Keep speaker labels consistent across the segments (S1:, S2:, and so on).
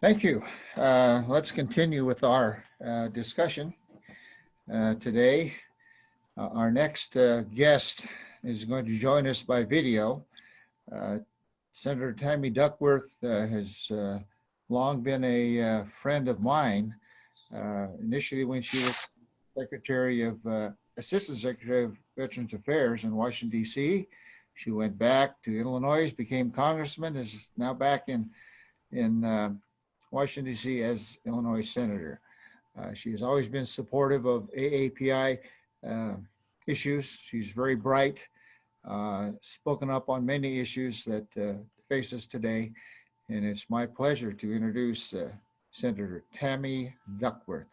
S1: Thank you. Let's continue with our discussion today. Our next guest is going to join us by video. Senator Tammy Duckworth has long been a friend of mine. Initially when she was Assistant Secretary of Veterans Affairs in Washington, D.C. She went back to Illinois, became congressman, is now back in Washington, D.C. as Illinois Senator. She has always been supportive of AAPI issues. She's very bright, spoken up on many issues that face us today. And it's my pleasure to introduce Senator Tammy Duckworth.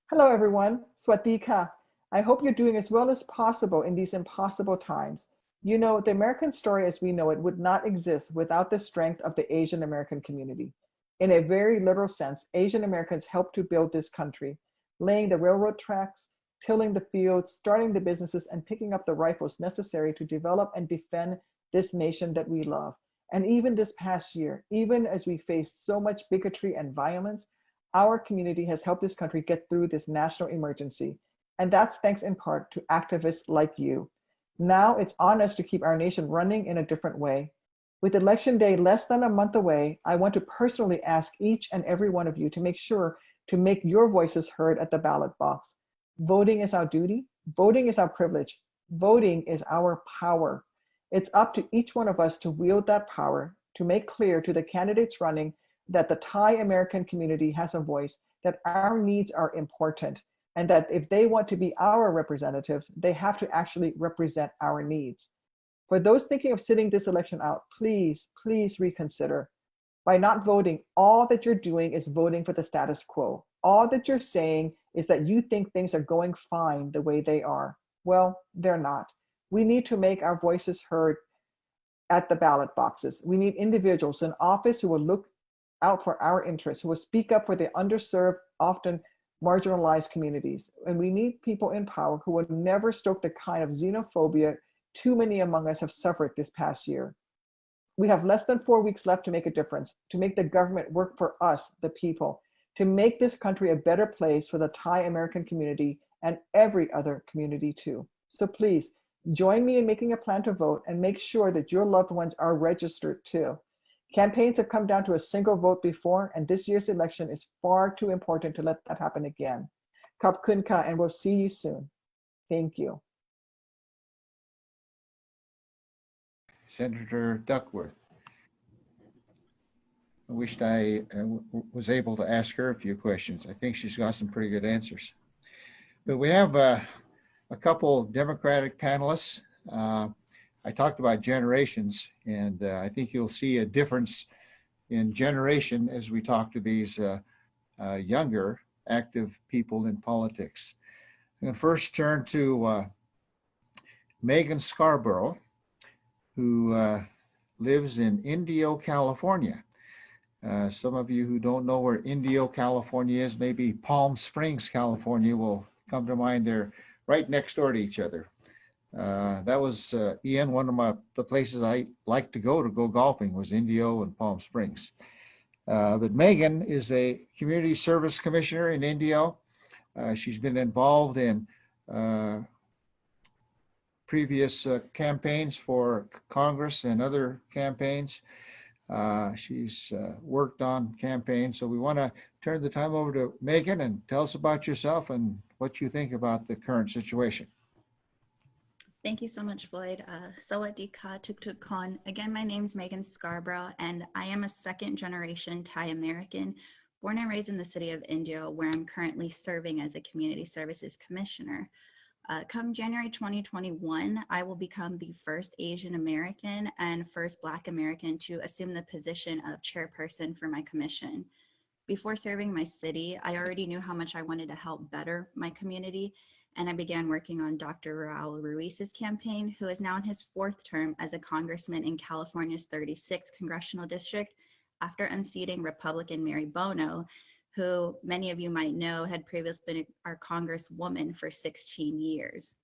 S2: Hello, everyone. Swadika. I hope you're doing as well as possible in these impossible times. You know, the American story as we know it would not exist without the strength of the Asian American community. In a very literal sense, Asian Americans helped to build this country, laying the railroad tracks, tilling the fields, starting the businesses, and picking up the rifles necessary to develop and defend this nation that we love. And even this past year, even as we faced so much bigotry and violence, our community has helped this country get through this national emergency. And that's thanks in part to activists like you. Now it's on us to keep our nation running in a different way. With Election Day less than a month away, I want to personally ask each and every one of you to make sure to make your voices heard at the ballot box. Voting is our duty. Voting is our privilege. Voting is our power. It's up to each one of us to wield that power, to make clear to the candidates running that the Thai American community has a voice, that our needs are important, and that if they want to be our representatives, they have to actually represent our needs. For those thinking of sitting this election out, please, please reconsider. By not voting, all that you're doing is voting for the status quo. All that you're saying is that you think things are going fine the way they are. Well, they're not. We need to make our voices heard at the ballot boxes. We need individuals in office who will look out for our interests, who will speak up for the underserved, often marginalized communities. And we need people in power who will never stoke the kind of xenophobia too many among us have suffered this past year. We have less than 4 weeks left to make a difference, to make the government work for us, the people, to make this country a better place for the Thai American community and every other community too. So please join me in making a plan to vote and make sure that your loved ones are registered too. Campaigns have come down to a single vote before, and this year's election is far too important to let that happen again. Khop khun ka, and we'll see you soon. Thank you.
S1: Senator Duckworth. I wished I was able to ask her a few questions. I think she's got some pretty good answers. But we have a couple Democratic panelists. I talked about generations, and I think you'll see a difference in generation as we talk to these younger active people in politics. I'm going to first turn to Megan Scarborough, who lives in Indio, California. Some of you who don't know where Indio, California is, maybe Palm Springs, California will come to mind. They're right next door to each other. That was, Ian, one of the places I like to go golfing was Indio and Palm Springs. But Megan is a community service commissioner in Indio. She's been involved in previous campaigns for Congress and other campaigns. She's worked on campaigns. So we want to turn the time over to Megan and tell us about yourself and what you think about the current situation.
S3: Thank you so much, Floyd. Sawadika Tuk Kon. Again, my name is Megan Scarborough, and I am a second-generation Thai American, born and raised in the city of Indio, where I'm currently serving as a community services commissioner. Come January 2021, I will become the first Asian American and first Black American to assume the position of chairperson for my commission. Before serving my city, I already knew how much I wanted to help better my community, and I began working on Dr. Raul Ruiz's campaign, who is now in his 4th term as a congressman in California's 36th congressional district, after unseating Republican Mary Bono, who many of you might know had previously been our congresswoman for 16 years.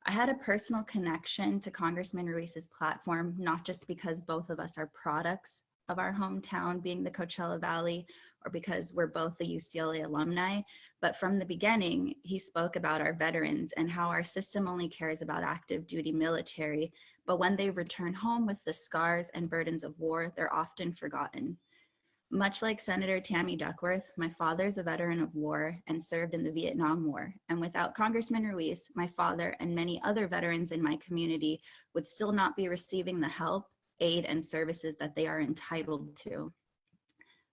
S3: I had a personal connection to Congressman Ruiz's platform, not just because both of us are products of our hometown being the Coachella Valley, or because we're both the UCLA alumni, but from the beginning, he spoke about our veterans and how our system only cares about active duty military, but when they return home with the scars and burdens of war, they're often forgotten. Much like Senator Tammy Duckworth, my father's a veteran of war and served in the Vietnam War. And without Congressman Ruiz, my father and many other veterans in my community would still not be receiving the help, aid, and services that they are entitled to.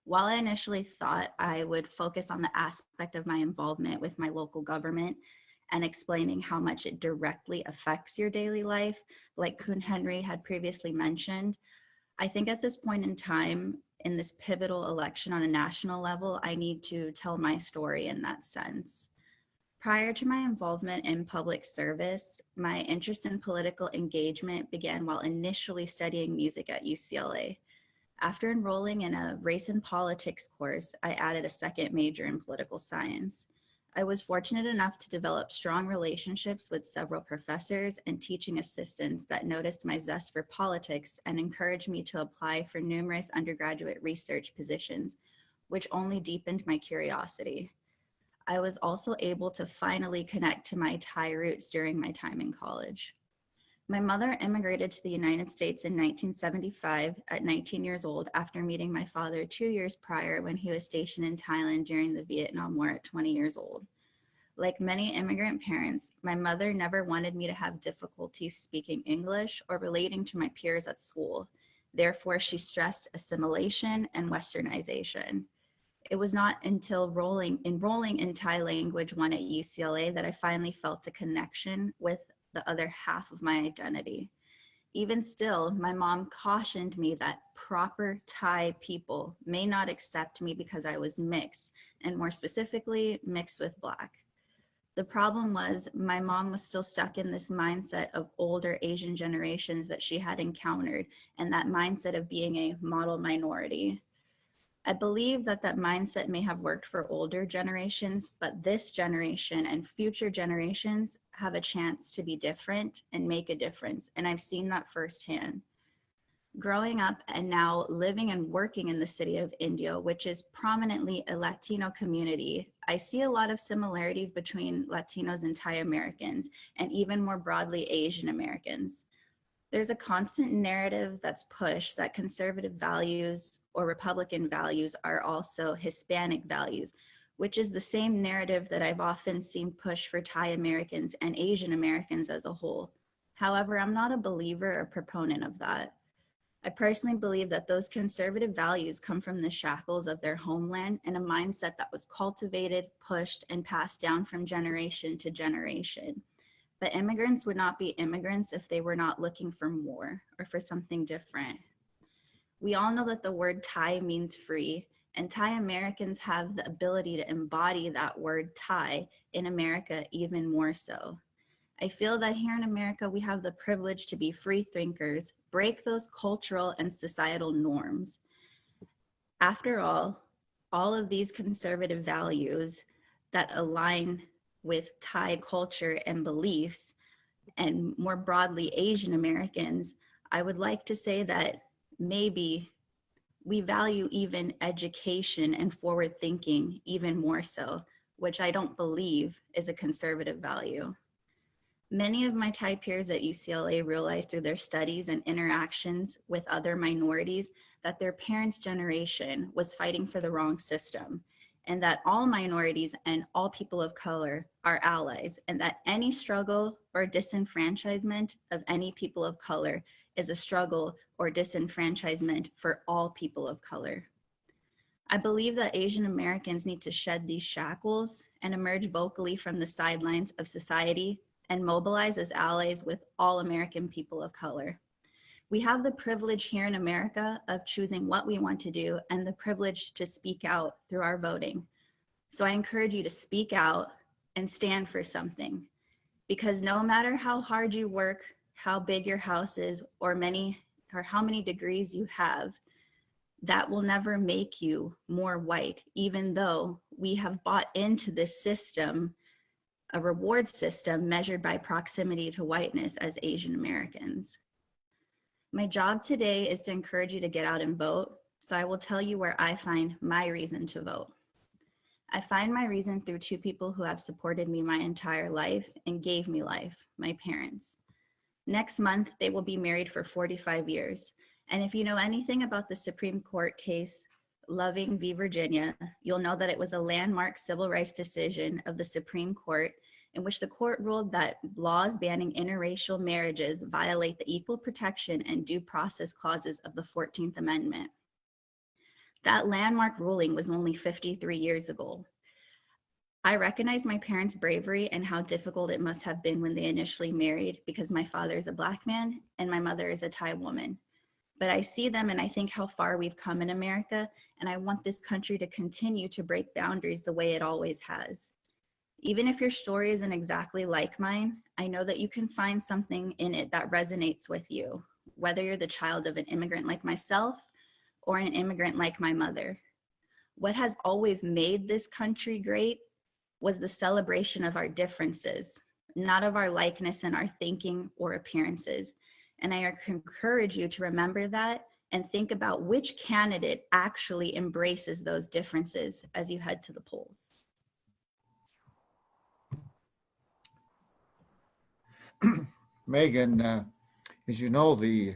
S3: While I initially thought I would focus on the aspect of my involvement with my local government and explaining how much it directly affects your daily life, like Kuhn Henry had previously mentioned, I think at this point in time, in this pivotal election on a national level, I need to tell my story in that sense. Prior to my involvement in public service, my interest in political engagement began while initially studying music at UCLA. After enrolling in a race and politics course, I added a second major in political science. I was fortunate enough to develop strong relationships with several professors and teaching assistants that noticed my zest for politics and encouraged me to apply for numerous undergraduate research positions, which only deepened my curiosity. I was also able to finally connect to my Thai roots during my time in college. My mother immigrated to the United States in 1975 at 19 years old after meeting my father 2 years prior when he was stationed in Thailand during the Vietnam War at 20 years old. Like many immigrant parents, my mother never wanted me to have difficulties speaking English or relating to my peers at school. Therefore, she stressed assimilation and westernization. It was not until enrolling in Thai language 1 at UCLA that I finally felt a connection with the other half of my identity. Even still, my mom cautioned me that proper Thai people may not accept me because I was mixed, and more specifically, mixed with Black. The problem was my mom was still stuck in this mindset of older Asian generations that she had encountered, and that mindset of being a model minority. I believe that mindset may have worked for older generations, but this generation and future generations have a chance to be different and make a difference. And I've seen that firsthand. Growing up and now living and working in the city of Indio, which is prominently a Latino community, I see a lot of similarities between Latinos and Thai Americans, and even more broadly, Asian Americans. There's a constant narrative that's pushed that conservative values or Republican values are also Hispanic values, which is the same narrative that I've often seen pushed for Thai Americans and Asian Americans as a whole. However, I'm not a believer or proponent of that. I personally believe that those conservative values come from the shackles of their homeland and a mindset that was cultivated, pushed, and passed down from generation to generation. But immigrants would not be immigrants if they were not looking for more or for something different. We all know that the word Thai means free, and Thai Americans have the ability to embody that word Thai in America even more so. I feel that here in America, we have the privilege to be free thinkers, break those cultural and societal norms. After all of these conservative values that align with Thai culture and beliefs, and more broadly Asian Americans, I would like to say that maybe we value even education and forward thinking even more so, which I don't believe is a conservative value. Many of my Thai peers at UCLA realized through their studies and interactions with other minorities that their parents' generation was fighting for the wrong system, and that all minorities and all people of color are allies, and that any struggle or disenfranchisement of any people of color is a struggle or disenfranchisement for all people of color. I believe that Asian Americans need to shed these shackles and emerge vocally from the sidelines of society and mobilize as allies with all American people of color. We have the privilege here in America of choosing what we want to do and the privilege to speak out through our voting. So I encourage you to speak out and stand for something, because no matter how hard you work, how big your house is, or how many degrees you have, that will never make you more white, even though we have bought into this system a reward system measured by proximity to whiteness as Asian Americans. My job today is to encourage you to get out and vote, so I will tell you where I find my reason to vote. I find my reason through two people who have supported me my entire life and gave me life, my parents. Next month, they will be married for 45 years. And if you know anything about the Supreme Court case, Loving v. Virginia, you'll know that it was a landmark civil rights decision of the Supreme Court in which the court ruled that laws banning interracial marriages violate the equal protection and due process clauses of the 14th Amendment. That landmark ruling was only 53 years ago. I recognize my parents' bravery and how difficult it must have been when they initially married because my father is a Black man and my mother is a Thai woman. But I see them and I think how far we've come in America, and I want this country to continue to break boundaries the way it always has. Even if your story isn't exactly like mine, I know that you can find something in it that resonates with you, whether you're the child of an immigrant like myself or an immigrant like my mother. What has always made this country great was the celebration of our differences, not of our likeness and our thinking or appearances. And I encourage you to remember that and think about which candidate actually embraces those differences as you head to the polls.
S1: Megan, as you know, the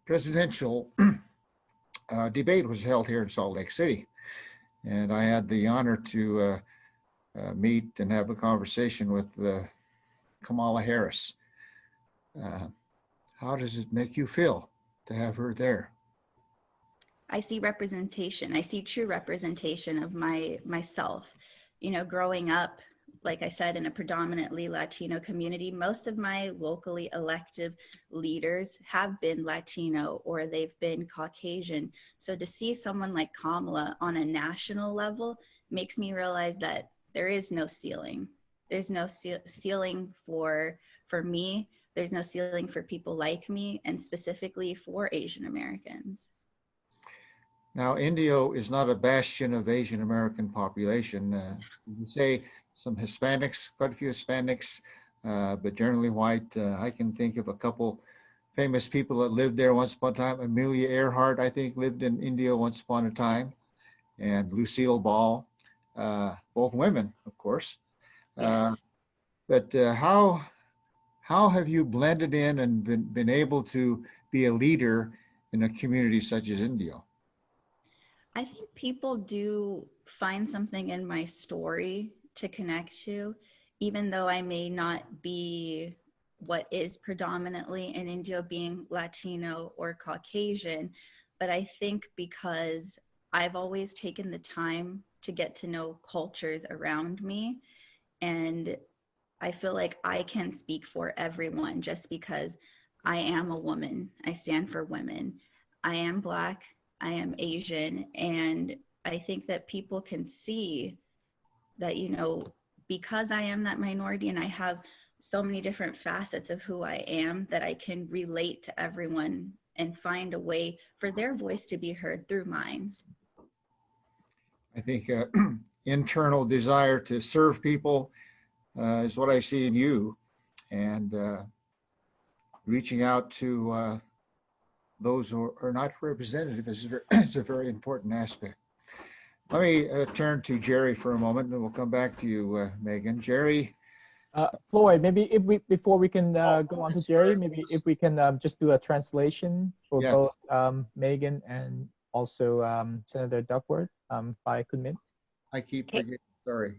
S1: presidential debate was held here in Salt Lake City. And I had the honor to meet and have a conversation with Kamala Harris. How does it make you feel to have her there?
S3: I see representation. I see true representation of myself. You know, growing up, like I said, in a predominantly Latino community, most of my locally elected leaders have been Latino or they've been Caucasian. So to see someone like Kamala on a national level makes me realize that there is no ceiling. There's no ceiling for me. There's no ceiling for people like me, and specifically for Asian Americans.
S1: Now, Indio is not a bastion of Asian American population. You say some Hispanics, quite a few Hispanics, but generally white. I can think of a couple famous people that lived there once upon a time. Amelia Earhart, I think, lived in India once upon a time, and Lucille Ball, both women, of course.
S3: Yes.
S1: But how have you blended in and been able to be a leader in a community such as Indio?
S3: I think people do find something in my story to connect to, even though I may not be what is predominantly in Indio, being Latino or Caucasian. But I think because I've always taken the time to get to know cultures around me, and I feel like I can speak for everyone just because I am a woman. I stand for women. I am Black. I am Asian. And I think that people can see that, you know, because I am that minority and I have so many different facets of who I am, that I can relate to everyone and find a way for their voice to be heard through mine.
S1: I think internal desire to serve people is what I see in you, and reaching out to those who are not representative is a very important aspect. Let me turn to Jerry for a moment, and we'll come back to you, Megan. Jerry.
S4: Floyd, maybe before we can go on to Jerry, maybe if we can just do a translation for
S1: Yes.
S4: both Megan and also Senator Duckworth, if I could admit.
S1: I keep forgetting, sorry.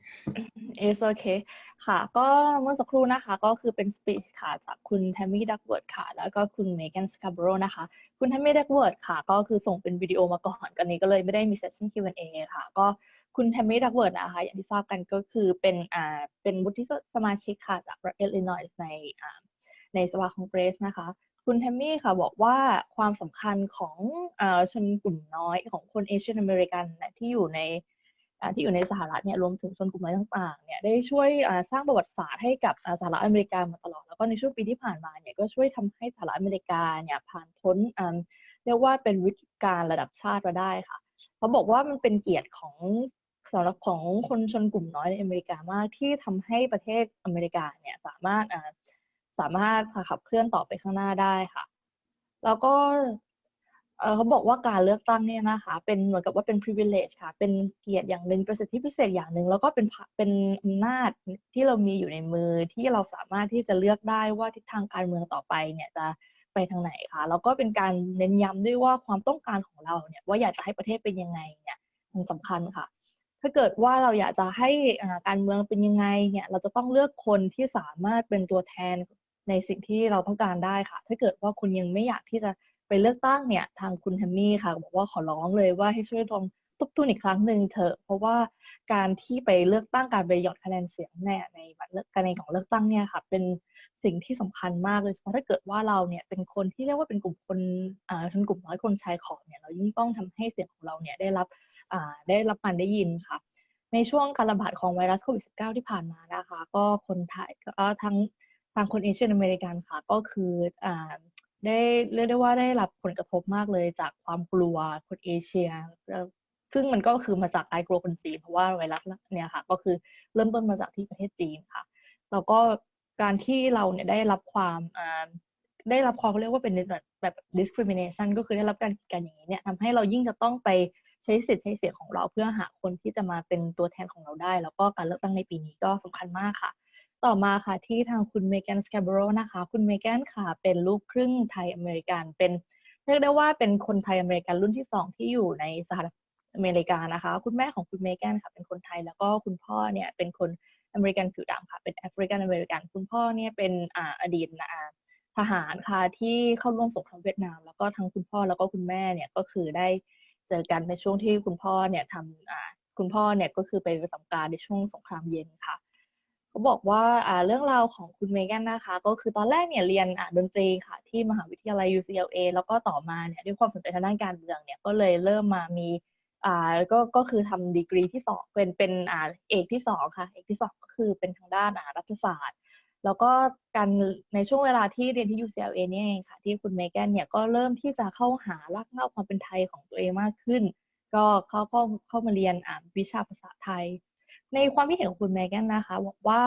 S5: It's okay ค่ะก็เมื่อสักครู่นะคะก็คือเป็นสปีชค่ะจากคุณแทมมี่ดักเวิร์ดค่ะแล้วก็คุณเมแกนสคาร์โบโรนะคะคุณแทมมี่ดักเวิร์ดค่ะก็คือส่งเป็นวิดีโอมาก่อนกันนี้ก็เลยไม่ได้มีเซสชั่น Q&A ค่ะก็คุณแทมมี่ดักเวิร์ดนะคะอย่างที่ทราบกันก็คือเป็นวุฒิสมาชิกค่ะจากรัฐอิลลินอยส์ในสภาคองเกรสนะคะคุณแทมมี่ค่ะบอกว่าความสำคัญของชนกลุ่มน้อยของคนเอเชียนอเมริกันที่อยู่ในสหรัฐเนี่ยรวมถึงชนกลุ่มน้อยต่างๆเนี่ยได้ช่วยสร้างประวัติศาสตร์ให้กับสหรัฐอเมริกามาตลอดแล้วก็ในช่วงปีที่ผ่านมาเนี่ยก็ช่วยทำให้สหรัฐอเมริกาเนี่ยผ่านพ้นเรียกว่าเป็นวิกฤตการณ์ระดับชาติมาได้ค่ะเขาบอกว่ามันเป็นเกียรติของ สำหรับของคนชนกลุ่มน้อยในอเมริกามากที่ทำให้ประเทศอเมริกาเนี่ยสามารถขับเคลื่อนต่อไปข้างหน้าได้ค่ะแล้วก็เขาบอกว่าการเลือกตั้งเนี่ยนะคะเป็นเหมือนกับว่าเป็น privilege ค่ะเป็นเกียรติอย่างหนึ่งเป็นสิทธิพิเศษอย่างหนึ่งแล้วก็เป็นอำนาจที่เรามีอยู่ในมือที่เราสามารถที่จะเลือกได้ว่าทิศทางการเมืองต่อไปเนี่ยจะไปทางไหนค่ะแล้วก็เป็นการเน้นย้ำด้วยว่าความต้องการของเราเนี่ยว่าอยากจะให้ประเทศเป็นยังไงเนี่ยมันสำคัญค่ะถ้าเกิดว่าเราอยากจะให้การเมืองเป็นยังไงเนี่ยเราจะต้องเลือกคนที่สามารถเป็นตัวแทนในสิ่งที่เราต้องการได้ค่ะถ้าเกิดว่าคุณยังไม่อยากที่จะไปเลือกตั้งเนี่ยทางคุณแฮมมี่ค่ะบอกว่าขอร้องเลยว่าให้ช่วยลองทบทวนอีกครั้งหนึ่งเถอะเพราะว่าการที่ไปเลือกตั้งการไปหย่อนคะแนนเสียงเนี่ยในบัตรการในของเลือกตั้งเนี่ยค่ะเป็นสิ่งที่สำคัญมากเลยเพราะถ้าเกิดว่าเราเนี่ยเป็นคนที่เรียกว่าเป็นกลุ่มคนชนกลุ่มน้อยคนชายขอบเนี่ยเรายิ่งต้องทำให้เสียงของเราเนี่ยได้รับการได้ยินค่ะในช่วงการระบาดของไวรัสโควิด -19 ที่ผ่านมานะคะก็คนไทยก็ทางคนเอเชียอเมริกันค่ะก็คือได้เรียกได้ว่าได้รับผลกระทบมากเลยจากความกลัวคนเอเชียซึ่งมันก็คือมาจากไอกลัวคนจีนเพราะว่าไวรัสเนี่ยค่ะก็คือเริ่มต้นมาจากที่ประเทศจีนค่ะแล้วก็การที่เราเนี่ยได้รับความเขาเรียกว่าเป็นแบบ discrimination ก็คือได้รับการกีดกันอย่างนี้เนี่ยทำให้เรายิ่งจะต้องไปใช้สิทธิ์ใช้เสียงของเราเพื่อหาคนที่จะมาเป็นตัวแทนของเราได้แล้วก็การเลือกตั้งในปีนี้ก็สำคัญมากค่ะต่อมาค่ะที่ทางคุณเมแกนสแคบโรนะคะคุณเมแกนค่ะเป็นลูกครึ่งไทยอเมริกันเป็นเรียกได้ว่าเป็นคนไทยอเมริกันรุ่นที่2ที่อยู่ในสหรัฐอเมริกานะคะคุณแม่ของคุณเมแกนค่ะเป็นคนไทยแล้วก็คุณพ่อเนี่ยเป็นคนอเมริกันผิวดำค่ะเป็นแอฟริกันอเมริกันคุณพ่อเนี่ยเป็นอดีตทหารค่ะที่เข้าร่วมสงครามเวียดนามแล้วก็ทั้งคุณพ่อแล้วก็คุณแม่เนี่ยก็คือได้เจอกันในช่วงที่คุณพ่อเนี่ยคุณพ่อเนี่ยก็คือไปประจำการในช่วงสงครามเย็นค่ะเขาบอกว่าเรื่องราวของคุณเมแกนนะคะก็คือตอนแรกเนี่ยเรียนดนตรีค่ะที่มหาวิทยาลัย UCLA แล้วก็ต่อมาเนี่ยด้วยความสนใจทางด้านการเมืองเนี่ยก็เลยเริ่มมามีก็คือทำดีกรีที่2เป็นเอกที่2ค่ะเอกที่2ก็คือเป็นทางด้านรัฐศาสตร์แล้วก็การในช่วงเวลาที่เรียนที่ UCLA นี่เองค่ะที่คุณเมแกนเนี่ยก็เริ่มที่จะเข้าหารากเหง้าความเป็นไทยของตัวเองมากขึ้นก็เข้ามาเรียนวิชาภาษาไทยในความคิดเห็นของคุณเมแกนนะคะบอกว่า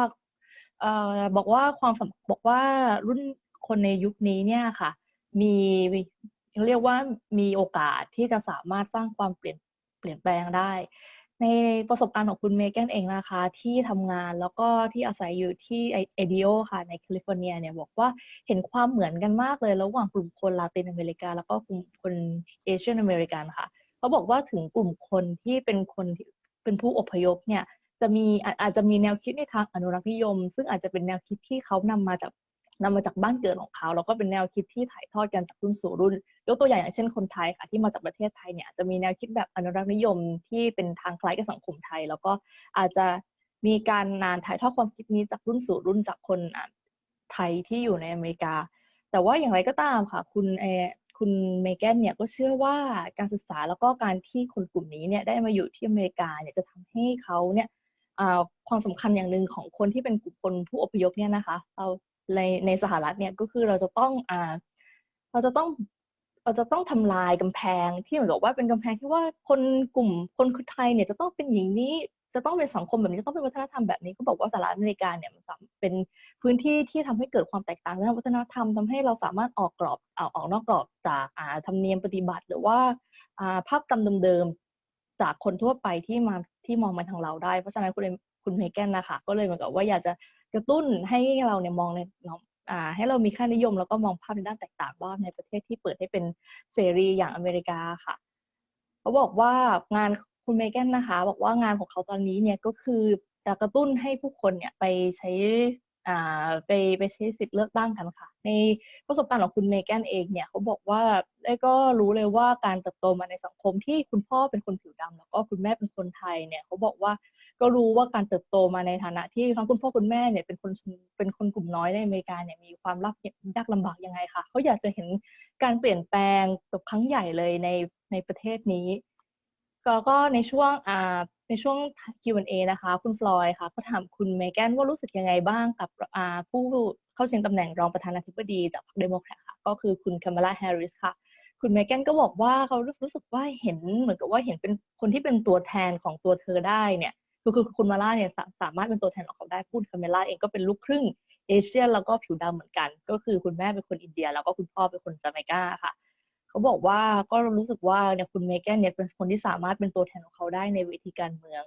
S5: บอกว่ารุ่นคนในยุคนี้เนี่ยค่ะมีเรียกว่ามีโอกาสที่จะสามารถสร้างความเปลี่ยนแปลงได้ในประสบการณ์ของคุณเมแกนเองนะคะที่ทำงานแล้วก็ที่อาศัยอยู่ที่เอดิโอค่ะในแคลิฟอร์เนียเนี่ยบอกว่าเห็นความเหมือนกันมากเลยระหว่างกลุ่มคนลาตินอเมริกาแล้วก็กลุ่มคนเอเชียนอเมริกันค่ะเขาบอกว่าถึงกลุ่มคนที่เป็นคนที่เป็นผู้อพยพเนี่ยอาจจะมีแนวคิดในทางอนุรักษ์นิยมซึ่งอาจจะเป็นแนวคิดที่เขานำมาจากบ้านเกิดของเขาแล้วก็เป็นแนวคิดที่ถ่ายทอดกันจากรุ่นสู่รุ่นยกตัวอย่างเช่นคนไทยค่ะที่มาจากประเทศไทยเนี่ยอาจจะมีแนวคิดแบบอนุรักษ์นิยมที่เป็นทางคล้ายกับสังคมไทยแล้วก็อาจจะมีการถ่ายทอดความคิดนี้จากรุ่นสู่รุ่นจากคนไทยที่อยู่ในอเมริกาแต่ว่าอย่างไรก็ตามค่ะคุณเมแกนเนี่ยก็เชื่อว่าการศึกษาแล้วก็การที่คนกลุ่มนี้เนี่ยได้มาอยู่ที่อเมริกาเนี่ยจะทำให้เขาเนี่ยความสำคัญอย่างหนึ่งของคนที่เป็นกลุ่มคนผู้อพยพเนี่ยนะคะในสหรัฐเนี่ยก็คือเราจะต้องทำลายกำแพงที่เหมือนกับว่าเป็นกำแพงที่ว่าคนไทยเนี่ยจะต้องเป็นอย่างนี้จะต้องเป็นสังคมแบบนี้จะต้องเป็นวัฒนธรรมแบบนี้ก็บอกว่าสหรัฐอเมริกาเนี่ยมันเป็นพื้นที่ที่ทำให้เกิดความแตกต่างทางวัฒนธรรมทำให้เราสามารถออกนอกกรอบจากธรรมเนียมปฏิบัติหรือว่าภาพจำเดิมๆจากคนทั่วไปที่มองมาทางเราได้เพราะฉะนั้นคุณเมแกนนะคะก็เลยเหมือนกับว่าอยากจะกระตุ้นให้เราเนี่ยมองในให้เรามีค่านิยมแล้วก็มองภาพในด้านแตกต่างว่าในประเทศที่เปิดให้เป็นเสรีอย่างอเมริกาค่ะเขาบอกว่างานคุณเมแกนนะคะบอกว่างานของเขาตอนนี้เนี่ยก็คือจะกระตุ้นให้ผู้คนเนี่ยไปใช้ใช้สิทธิ์เลือกตั้งกันค่ะในประสบการณ์ของคุณเมแกนเองเนี่ยเขาบอกว่าได้ก็รู้เลยว่าการเติบโตมาในสังคมที่คุณพ่อเป็นคนผิวดำแล้วก็คุณแม่เป็นคนไทยเนี่ยเขาบอกว่าก็รู้ว่าการเติบโตมาในฐานะที่ทั้งคุณพ่อคุณแม่เนี่ยเป็นคนกลุ่มน้อยในอเมริกาเนี่ยมีความยากลำบากยังไงค่ะเขาอยากจะเห็นการเปลี่ยนแปลงแบบครั้งใหญ่เลยในประเทศนี้แล้วก็ในช่วง Q&A นะคะคุณฟลอยด์ค่ะก็ถามคุณเมแกนว่ารู้สึกยังไงบ้างกับผู้เข้าชิงตำแหน่งรองประธานาธิบดีจากพรรคเดโมแครตค่ะก็คือคุณคามาลาแฮร์ริสค่ะ คุณเมแกนก็บอกว่าเขารู้สึกว่าเห็นเหมือนกับว่าเห็นเป็นคนที่เป็นตัวแทนของตัวเธอได้เนี่ยคือคุณมาล่าเนี่ยสามารถเป็นตัวแทนของเขาได้พูดคาเมล่าเองก็เป็นลูกครึ่งเอเชียแล้วก็ผิวดำเหมือนกันก็คือคุณแม่เป็นคนอินเดียแล้วก็คุณพ่อเป็นคนจาเมกาค่ะเขาบอกว่าก็รู้สึกว่าเนี่ยคุณเมแกนเนี่ยเป็นคนที่สามารถเป็นตัวแทนของเขาได้ในเวทีการเมือง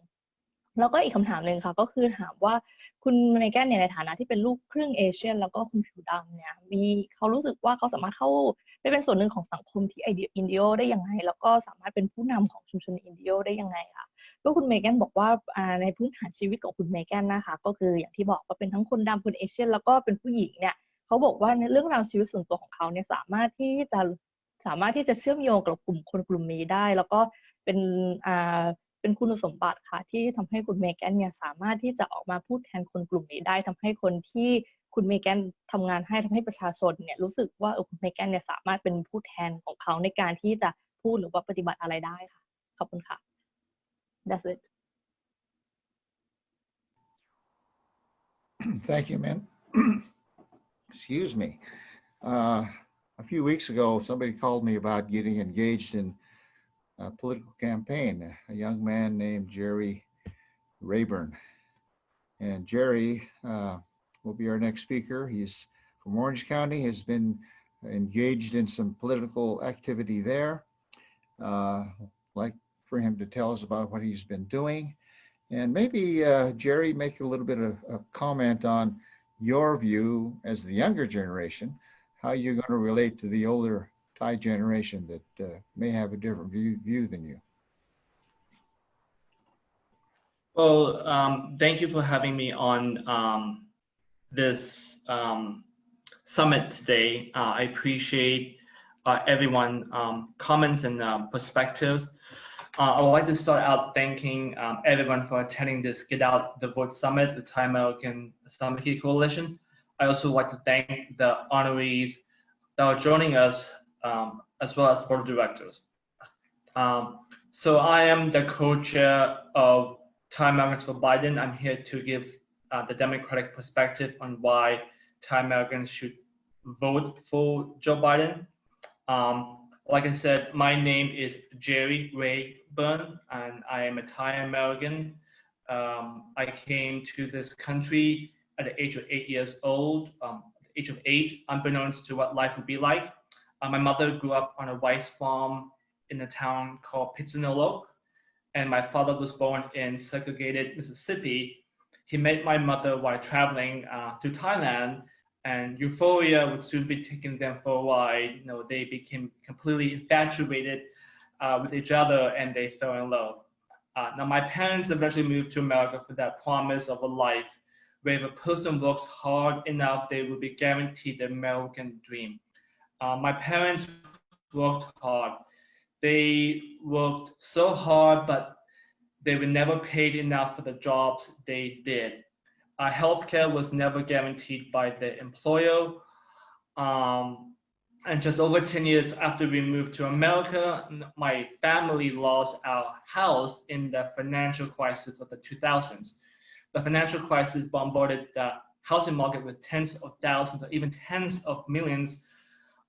S5: แล้วก็อีกคำถามหนึ่งค่ะก็คือถามว่าคุณเมแกนเนี่ยในฐานะที่เป็นลูกครึ่งเอเชียแล้วก็คุณผิวดำเนี่ยเขารู้สึกว่าเขาสามารถเข้าไปเป็นส่วนหนึ่งของสังคมที่อินเดียได้ยังไงแล้วก็สามารถเป็นผู้นำของชุมชนอินเดียได้ยังไงค่ะก็คุณเมแกนบอกว่าในพื้นฐานชีวิตของคุณเมแกนนะคะก็คืออย่างที่บอกว่าเป็นทั้งคนดำคนเอเชียแล้วก็เป็นผู้หญิงเนี่ยเขาบอกว่าในเรื่องราวชีวิตส่วนตัวของเขาเนี่ยสามารถที่จะเชื่อมโยงกับกลุ่มคนกลุ่มนี้ได้แล้วก็เป็นเป็นคุณสมบัติค่ะที่ทำให้คุณเมแกนเนี่ยสามารถที่จะออกมาพูดแทนคนกลุ่มนี้ได้ทำให้คนที่คุณเมแกนทำงานให้ทำให้ประชาชนเนี่ยรู้สึกว่าคุณเมแกนเนี่ยสามารถเป็นผู้แทนของเขาในการที่จะพูดหรือว่าปฏิบัติอะไรได้ค่ะขอบคุณค่ะ That's it
S1: Thank you, man. Excuse me. A few weeks ago, somebody called me about getting engaged in a political campaign, a young man named Jerry Rayburn. And Jerry will be our next speaker. He's from Orange County, has been engaged in some political activity there. Like for him to tell us about what he's been doing. And maybe, Jerry, make a little bit of a comment on your view as the younger generation, how you're going to relate to the older Thai generation that may have a different view than you.
S6: Well, thank you for having me on this summit today. I appreciate everyone's comments and perspectives. I would like to start out thanking everyone for attending this Get Out the Vote Summit, the Thai American Islamic Coalition. I also like to thank the honorees that are joining us, as well as the board of directors. So I am the co-chair of Thai Americans for Biden. I'm here to give the Democratic perspective on why Thai Americans should vote for Joe Biden. Like I said, my name is Jerry Rayburn, and I am a Thai American. I came to this country at the age of 8 years old, age of 8, unbeknownst to what life would be like. My mother grew up on a rice farm in a town called Pittsburgh, and my father was born in segregated Mississippi. He met my mother while traveling to Thailand, and euphoria would soon be taking them for a ride. You know, they became completely infatuated with each other, and they fell in love. Now, my parents eventually moved to America for that promise of a life where if a person works hard enough, they will be guaranteed the American dream. My parents worked hard. They worked so hard, but they were never paid enough for the jobs they did. Healthcare was never guaranteed by the employer. And just over 10 years after we moved to America, my family lost our house in the financial crisis of the 2000s. The financial crisis bombarded the housing market with tens of thousands or even tens of millions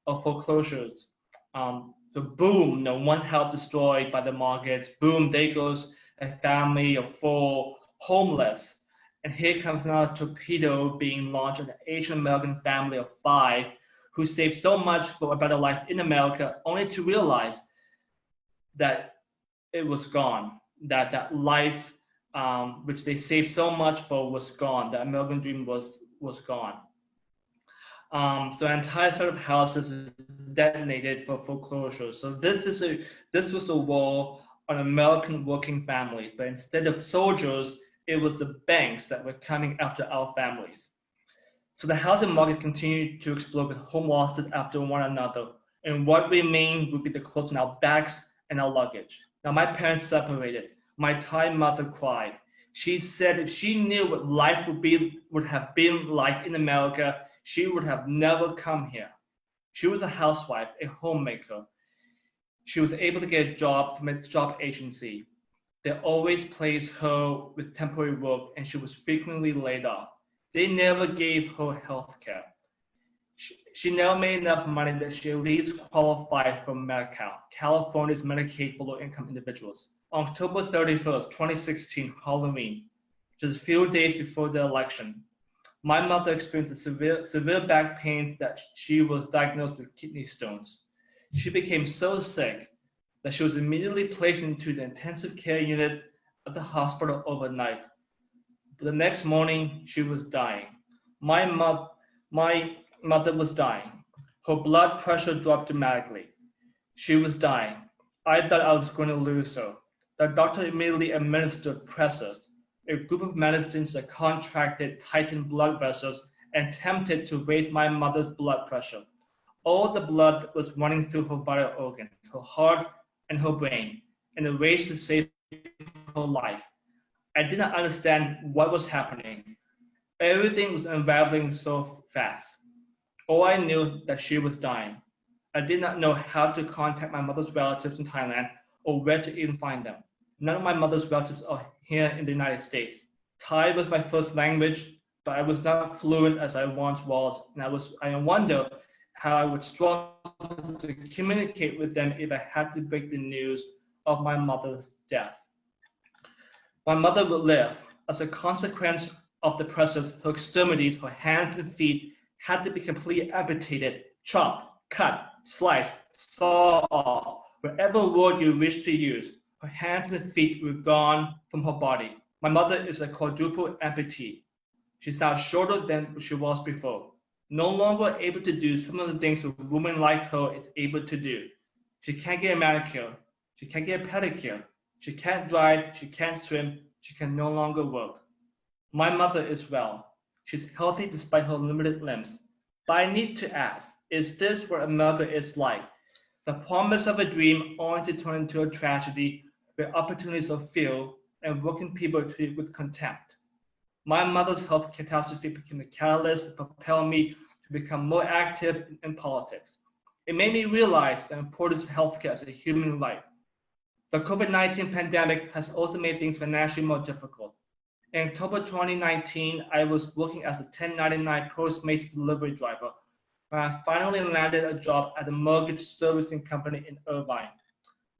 S6: of foreclosures. The boom, one house destroyed by the markets. Boom, there goes a family of 4 homeless. And here comes another torpedo being launched on an Asian American family of 5 who saved so much for a better life in America, only to realize that it was gone, that life which they saved so much for was gone. The American dream was gone. So an entire set of houses was detonated for foreclosure. So this was a war on American working families, but instead of soldiers, it was the banks that were coming after our families. So the housing market continued to explode with home losses after one another. And what remained would be the clothes on our backs and our luggage. Now my parents separated. My Thai mother cried. She said if she knew what life would have been like in America, she would have never come here. She was a housewife, a homemaker. She was able to get a job from a job agency. They always placed her with temporary work, and she was frequently laid off. They never gave her health care. she now made enough money that she at least qualified for Medi-Cal, California's Medicaid for low-income individuals. On October 31st, 2016, Halloween, just a few days before the election, my mother experienced severe back pains that she was diagnosed with kidney stones. She became so sick that she was immediately placed into the intensive care unit at the hospital overnight. But the next morning, she was dying. My mother was dying. Her blood pressure dropped dramatically. She was dying. I thought I was going to lose her. The doctor immediately administered pressors, a group of medicines that contracted, tightened blood vessels, and attempted to raise my mother's blood pressure. All the blood was running through her vital organs, her heart and her brain, in a race to save her life. I did not understand what was happening. Everything was unraveling so fast. All I knew that she was dying. I did not know how to contact my mother's relatives in Thailand or where to even find them. None of my mother's relatives are here in the United States. Thai was my first language, but I was not fluent as I once was, and I wonder how I would struggle to communicate with them if I had to break the news of my mother's death. My mother would live. As a consequence of the process, her extremities, her hands and feet had to be completely amputated, chopped, cut, sliced, saw off, whatever word you wish to use. Her hands and feet were gone from her body. My mother is a quadruple amputee. She's now shorter than she was before, no longer able to do some of the things a woman like her is able to do. She can't get a manicure. She can't get a pedicure. She can't drive. She can't swim. She can no longer work. My mother is well. She's healthy despite her limited limbs. But I need to ask, is this what America is like? The promise of a dream only to turn into a tragedy where opportunities are few and working people are treated with contempt. My mother's health catastrophe became the catalyst to propel me to become more active in politics. It made me realize the importance of healthcare as a human right. The COVID-19 pandemic has also made things financially more difficult. In October 2019, I was working as a 1099 Postmates delivery driver when I finally landed a job at a mortgage servicing company in Irvine.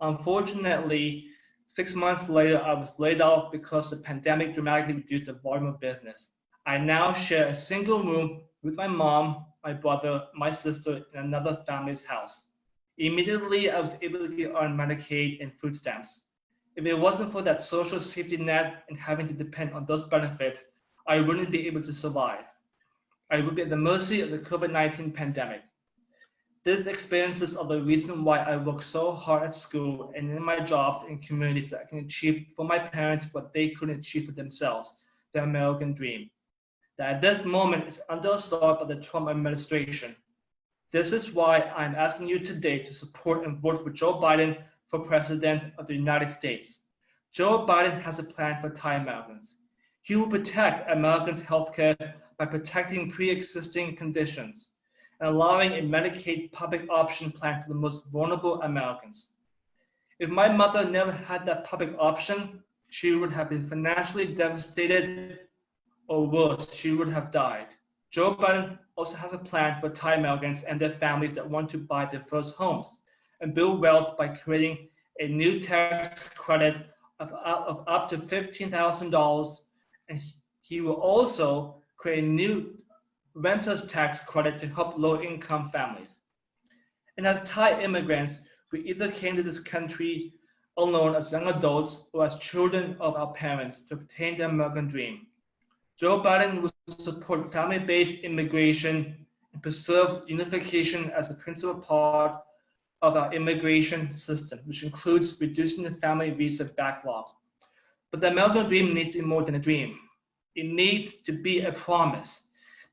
S6: Unfortunately, 6 months later, I was laid off because the pandemic dramatically reduced the volume of business. I now share a single room with my mom, my brother, my sister, in another family's house. Immediately, I was able to get on Medicaid and food stamps. If it wasn't for that social safety net and having to depend on those benefits, I wouldn't be able to survive. I would be at the mercy of the COVID-19 pandemic. These experiences are the reason why I work so hard at school and in my jobs in communities that I can achieve for my parents what they couldn't achieve for themselves, the American dream. That at this moment is under assault by the Trump administration. This is why I'm asking you today to support and vote for Joe Biden for President of the United States. Joe Biden has a plan for Thai Americans. He will protect Americans' healthcare by protecting pre-existing conditions and allowing a Medicaid public option plan for the most vulnerable Americans. If my mother never had that public option, she would have been financially devastated, or worse, she would have died. Joe Biden also has a plan for Thai Americans and their families that want to buy their first homes and build wealth by creating a new tax credit of up to $15,000. And he will also create a new renter's tax credit to help low-income families. And as Thai immigrants, we either came to this country alone as young adults or as children of our parents to obtain the American dream. Joe Biden will support family-based immigration and preserve unification as a principal part of our immigration system, which includes reducing the family visa backlog. But the American dream needs to be more than a dream. It needs to be a promise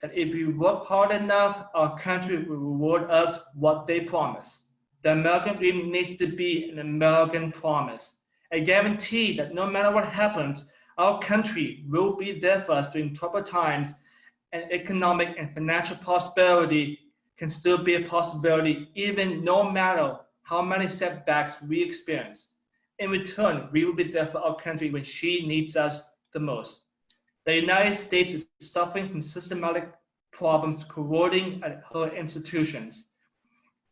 S6: that if we work hard enough, our country will reward us what they promise. The American dream needs to be an American promise, a guarantee that no matter what happens, our country will be there for us during troubled times, and economic and financial prosperity can still be a possibility even no matter how many setbacks we experience. In return, we will be there for our country when she needs us the most. The United States is suffering from systematic problems corroding at her institutions.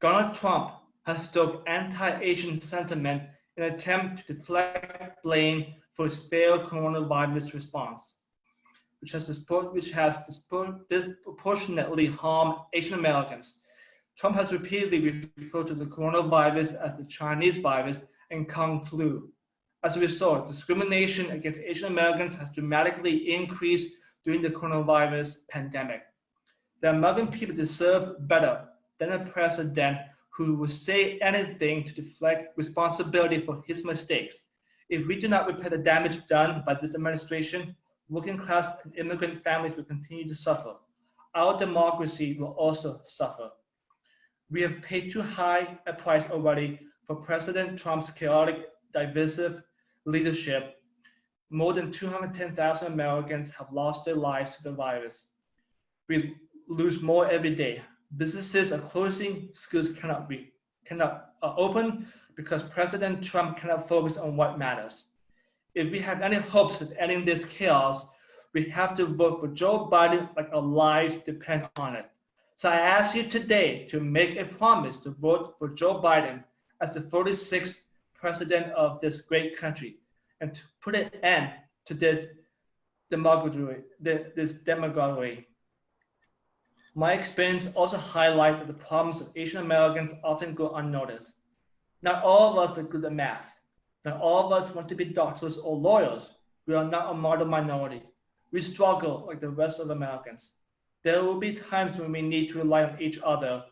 S6: Donald Trump has stoked anti-Asian sentiment in an attempt to deflect blame for his failed coronavirus response, which has disproportionately harmed Asian Americans. Trump has repeatedly referred to the coronavirus as the Chinese virus and Kung flu. As a result, discrimination against Asian Americans has dramatically increased during the coronavirus pandemic. The American people deserve better than a president who will say anything to deflect responsibility for his mistakes. If we do not repair the damage done by this administration, working class and immigrant families will continue to suffer. Our democracy will also suffer. We have paid too high a price already for President Trump's chaotic, divisive leadership. More than 210,000 Americans have lost their lives to the virus. We lose more every day. Businesses are closing, schools cannot open because President Trump cannot focus on what matters. If we have any hopes of ending this chaos, we have to vote for Joe Biden like our lives depend on it. So I ask you today to make a promise to vote for Joe Biden as the 46th president of this great country and to put an end to this demagoguery. My experience also highlights that the problems of Asian Americans often go unnoticed. Not all of us are good at math. Not all of us want to be doctors or lawyers. We are not a model minority. We struggle like the rest of Americans. There will be times when we need to rely on each other,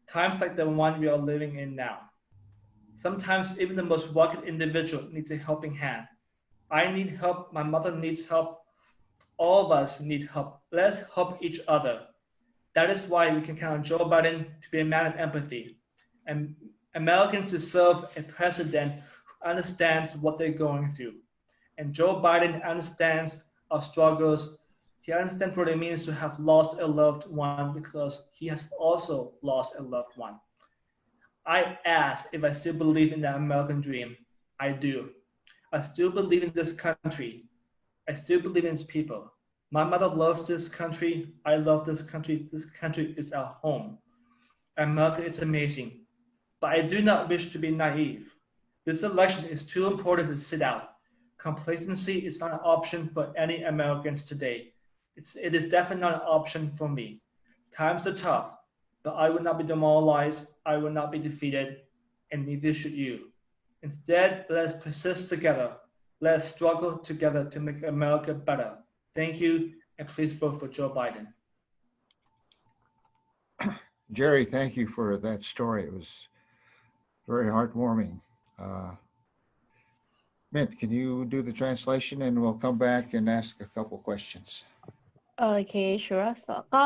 S6: times like the one we are living in now. Sometimes even the most rugged individual needs a helping hand. I need help, my mother needs help, all of us need help. Let's help each other. That is why we can count on Joe Biden to be a man of empathy. And Americans deserve a president who understands what they're going through. And Joe Biden understands our struggles. He understands what it means to have lost a loved one because he has also lost a loved one. I ask if I still believe in the American dream. I do. I still believe in this country. I still believe in its people. My mother loves this country. I love this country. This country is our home. America is amazing. But I do not wish to be naive. This election is too important to sit out. Complacency is not an option for any Americans today. It is definitely not an option for me. Times are tough, but I will not be demoralized. I will not be defeated, and neither should you. Instead, let us persist together. Let us struggle together to make America better. Thank you, and please vote for Joe Biden.
S1: Jerry, thank you for that story. It was very heartwarming. Mint, can you do the translation and we'll come back and ask a couple questions.
S5: โอเค sure so ก็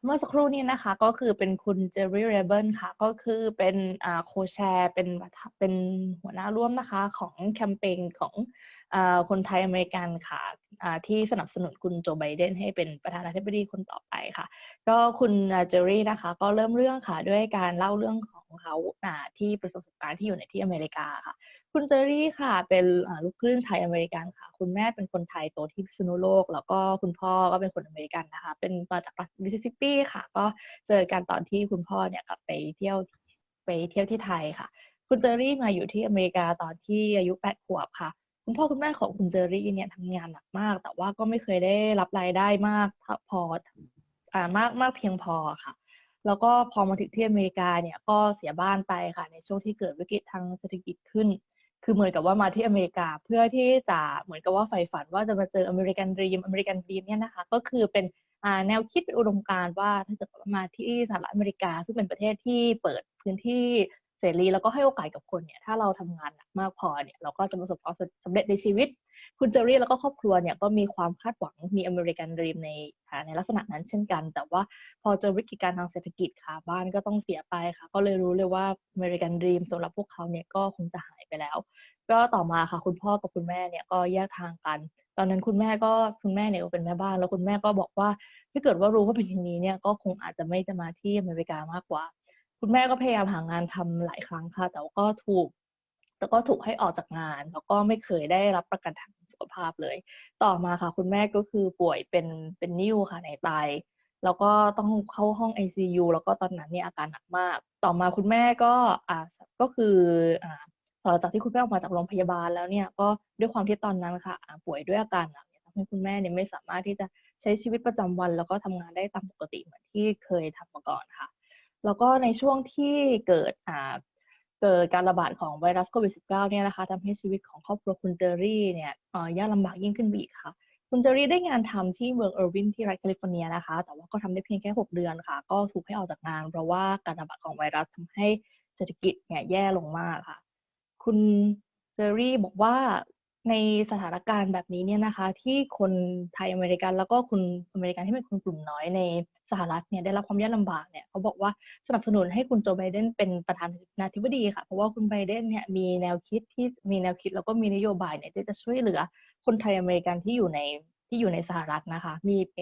S5: เมื่อสักครู่นี้นะคะก็คือเป็นคุณเจอรี่เรเบิลค่ะก็คือเป็นโคแชร์เป็นหัวหน้าร่วมนะคะของแคมเปญของคนไทยอเมริกันค่ะที่สนับสนุนคุณโจไบเดนให้เป็นประธานาธิบดีคนต่อไปค่ะก็คุณเจอรี่นะคะก็เริ่มเรื่องค่ะด้วยการเล่าเรื่องของเขาที่ประสบการณ์ที่อยู่ในที่อเมริกาค่ะคุณเจอรี่ค่ะเป็นลูกครึ่งไทยอเมริกันค่ะคุณแม่เป็นคนไทยโตที่พิษณุโลกแล้วก็คุณพ่อก็เป็นคนอเมริกันนะคะเป็นมาจากรัฐมิสซิสซิปปีค่ะก็เจอกันตอนที่คุณพ่อเนี่ยกลับไปเที่ยวที่ไทยค่ะคุณเจอรี่มาอยู่ที่อเมริกาตอนที่อายุ8 ขวบค่ะคุณพ่อคุณแม่ของคุณเจอรี่เนี่ยทำงานหนักมากแต่ว่าก็ไม่เคยได้รับรายได้มากพอมากเพียงพอค่ะแล้วก็พอมาถึงที่อเมริกาเนี่ยก็เสียบ้านไปค่ะในช่วงที่เกิดวิกฤตทางเศรษฐกิจขึ้นคือเหมือนกับว่ามาที่อเมริกาเพื่อที่จะเหมือนกับว่าใฝ่ฝันว่าจะมาเจออเมริกันดรีมเนี่ยนะคะก็คือเป็นแนวคิดเป็นอุดมการณ์ว่าถ้าเกิดมาที่สหรัฐอเมริกาซึ่งเป็นประเทศที่เปิดพื้นที่เสรีแล้วก็ให้โอกาสกับคนเนี่ยถ้าเราทำงานหนักมากพอเนี่ยเราก็จะประสบความสำเร็จในชีวิตคุณเจอรี่แล้วก็ครอบครัวเนี่ยก็มีความคาดหวังมีอเมริกันดรีมในลักษณะนั้นเช่นกันแต่ว่าพอเจอวิกฤตการณ์ทางเศรษฐกิจค่ะบ้านก็ต้องเสียไปค่ะก็เลยรู้เลยว่าอเมริกันดรีมสำหรับพวกเขาเนี่ยก็คงจะหายไปแล้วก็ต่อมาค่ะคุณพ่อกับคุณแม่เนี่ยก็แยกทางกันตอนนั้นคุณแม่เนี่ยเป็นแม่บ้านแล้วคุณแม่ก็บอกว่าถ้าเกิดว่ารู้ว่าเป็นอย่างนี้เนี่ยก็คงอาจจะไม่จะมาที่อเมริกามากกว่าคุณแม่ก็พยายามหางานทำหลายครั้งค่ะแต่ก็ถูกให้ออกจากงานแล้วก็ไม่เคยได้รับประกันทางสุขภาพเลยต่อมาค่ะคุณแม่ก็คือป่วยเป็นนิ่วค่ะในไต แล้วก็ต้องเข้าห้อง ICU แล้วก็ตอนนั้นเนี่ยอาการหนักมากต่อมาคุณแม่ก็ก็คือหลังจากที่คุณแม่ออกมาจากโรงพยาบาลแล้วเนี่ยก็ด้วยความที่ตอนนั้นค่ะป่วยด้วยอาการหนักเนี่ยทำให้คุณแม่เนี่ยไม่สามารถที่จะใช้ชีวิตประจำวันแล้วก็ทำงานได้ตามปกติเหมือนที่เคยทำมาก่อนค่ะแล้วก็ในช่วงที่เกิดการระบาดของไวรัสโควิด -19 เนี่ยนะคะทำให้ชีวิตของครอบครัวคุณเจอรี่เนี่ยยากลำบากยิ่งขึ้นไปอีกค่ะคุณเจอรี่ได้งานทำที่เมืองเออร์วินที่รัฐแคลิฟอร์เนียนะคะแต่ว่าก็ทำได้เพียงแค่6 เดือนค่ะก็ถูกให้ออกจากงานเพราะว่าการระบาดของไวรัสทำให้เศรษฐกิจเนี่ยแย่ลงมากค่ะคุณเจอรี่บอกว่าในสถานการณ์แบบนี้เนี่ยนะคะที่คนไทยอเมริกันแล้วก็คนอเมริกันที่เป็นคนกลุ่มน้อยในสหรัฐเนี่ยได้รับความยากลำบากเนี่ยเขาบอกว่าสนับสนุนให้คุณโจไบเดนเป็นประธานาธิบดีค่ะเพราะว่าคุณไบเดนเนี่ยมีแนวคิดแล้วก็มีนโยบายเนี่ยที่จะช่วยเหลือคนไทยอเมริกันที่อยู่ในสหรัฐนะคะมีแ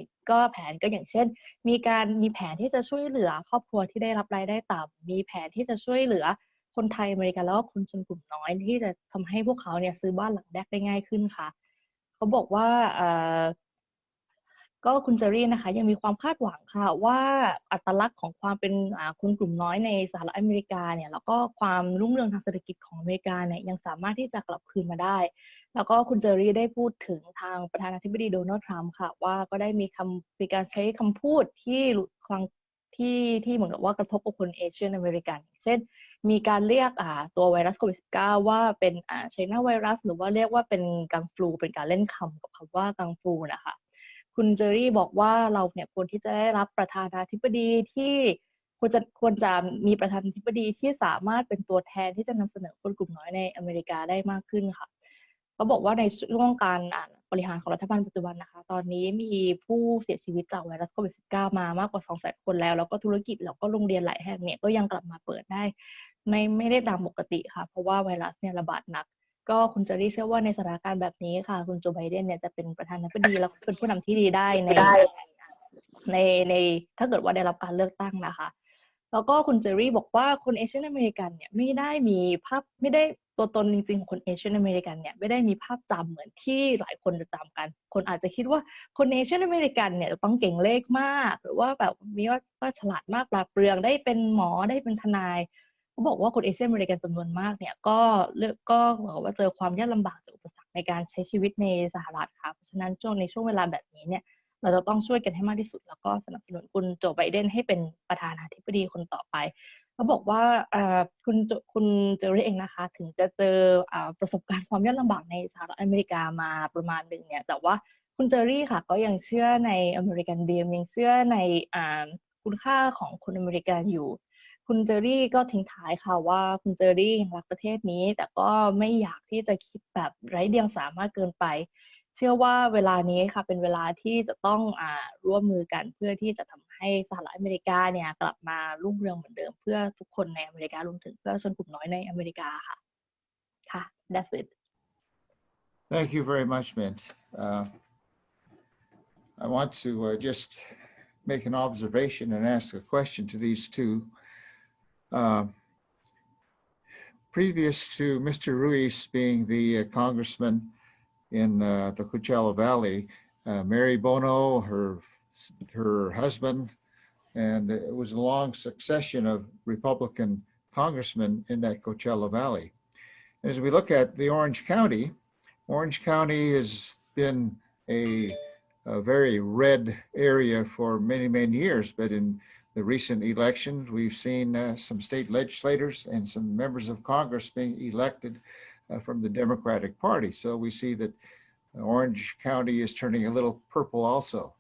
S5: ผนก็อย่างเช่นมีแผนที่จะช่วยเหลือครอบครัวที่ได้รับรายได้ต่ำมีแผนที่จะช่วยเหลือคนไทยอเมริกันแล้วก็คนชนกลุ่มน้อยที่จะทำให้พวกเขาเนี่ยซื้อบ้านหลังแรกได้ง่ายขึ้นค่ะเขาบอกว่าก็คุณเจอรี่นะคะยังมีความคาดหวังค่ะว่าอัตลักษณ์ของความเป็นคนกลุ่มน้อยในสหรัฐอเมริกาเนี่ยแล้วก็ความรุ่งเรืองทางเศรษฐกิจของอเมริกาเนี่ยยังสามารถที่จะกลับคืนมาได้แล้วก็คุณเจอรี่ได้พูดถึงทางประธานาธิบดีโดนัลด์ทรัมป์ค่ะว่าก็ได้มีการใช้คำพูดที่เหมือนกับว่ากระทบกับคนเอเชียนอเมริกันเช่นมีการเรียกตัวไวรัสโควิด -19 ว่าเป็นไชน่าไวรัสหรือว่าเรียกว่าเป็นกังฟลูเป็นการเล่นคำกับคำว่ากังฟลูนะคะคุณเจอรี่บอกว่าเราเนี่ยควรที่จะได้รับประธานาธิบดีที่ควรจะมีประธานาธิบดีที่สามารถเป็นตัวแทนที่จะนำเสนอคนกลุ่มน้อยในอเมริกาได้มากขึ้นค่ะเขาบอกว่าในช่วงการบริหารของรัฐบาลปัจจุบันนะคะตอนนี้มีผู้เสียชีวิตจากไวรัสโควิด -19 มามากกว่า 200,000 คนแล้วก็ธุรกิจแล้วก็โรงเรียนหลายแห่งเนี่ยก็ยังกลับมาเปิดได้ไม่ได้ตามปกติค่ะเพราะว่าไวรัสเนี่ยระบาดหนักก็คุณเจอรี่เชื่อว่าในสถานการณ์แบบนี้ค่ะคุณโจไบเดนเนี่ยจะเป็นประธานาธิบดีแล้วก็เป็นผู้นำที่ดีได้ในถ้าเกิดว่าได้รับการเลือกตั้งนะคะแล้วก็คุณเจอรี่บอกว่าคนเอเชียนอเมริกันเนี่ยไม่ได้ตัวตนจริงๆของคนเอเชียนอเมริกันเนี่ยไม่ได้มีภาพจำเหมือนที่หลายคนจะจำกันคนอาจจะคิดว่าคนเอเชียนอเมริกันเนี่ยจะต้องเก่งเลขมากหรือว่าแบบว่าฉลาดมากปราดเปรื่องได้เป็นหมอได้เป็นทนายเขาบอกว่าคนเอเชียนอเมริกันจำนวนมากเนี่ยก็บอกว่าเจอความยากลำบากจากอุปสรรคในการใช้ชีวิตในสหรัฐค่ะเพราะฉะนั้นในช่วงเวลาแบบนี้เนี่ยเราจะต้องช่วยกันให้มากที่สุดแล้วก็สนับสนุนคุณโจไบเดนให้เป็นประธานาธิบดีคนต่อไปเขาบอกว่าคุณเจอรี่เองนะคะถึงจะเจอประสบการณ์ความยากลำบากในสหรัฐอเมริกามาประมาณหนึ่งเนี่ยแต่ว่าคุณเจอรี่ค่ะก็ยังเชื่อในอเมริกันดรีมยังเชื่อในคุณค่าของคนอเมริกันอยู่คุณเจอรี่ก็ทิ้งท้ายค่ะว่าคุณเจอรี่ยังรักประเทศนี้แต่ก็ไม่อยากที่จะคิดแบบไร้เดียงสามากเกินไปเชื่อว่าเวลานี้ค่ะเป็นเวลาที่จะต้องร่วมมือกันเพื่อที่จะทำให้สหรัฐอเมริกาเนี่ยกลับมารุ่งเรืองเหมือนเดิมเพื่อทุกคนในอเมริการวมถึงเพื่อชนกลุ่มน้อยในอเมริกาค่ะค่ะ that's it
S1: Thank you very much, Mint. I want to just make an observation and ask a question to these two. Previous to Mr. Ruiz being the congressman in the Coachella Valley, Mary Bono, her husband, and it was a long succession of Republican congressmen in that Coachella Valley. As we look at the Orange County has been a very red area for many, many years, but in the recent elections, we've seen some state legislators and some members of Congress being elected from the Democratic Party. So we see that Orange County is turning a little purple also.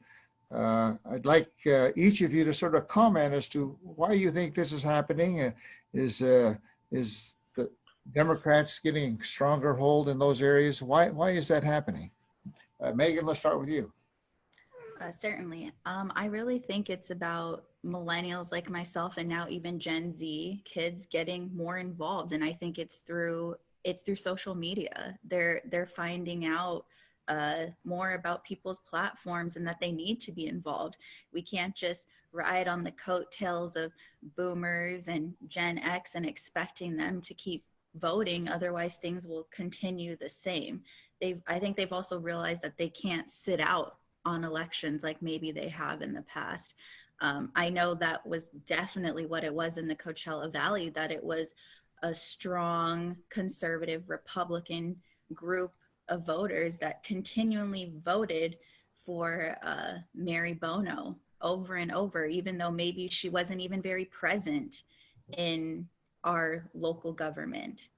S1: I'd like each of you to sort of comment as to why you think this is happening. Is the Democrats getting stronger hold in those areas? Why is that happening? Megan, let's start with you.
S3: Certainly. I really think it's about millennials like myself and now even Gen Z kids getting more involved. And I think it's through social media. They're finding out more about people's platforms and that they need to be involved. We can't just ride on the coattails of boomers and Gen X and expecting them to keep voting. Otherwise, things will continue the same. I think they've also realized that they can't sit out on elections like maybe they have in the past. I know that was definitely what it was in the Coachella Valley, that it was a strong conservative Republican group of voters that continually voted for Mary Bono over and over, even though maybe she wasn't even very present in our local government.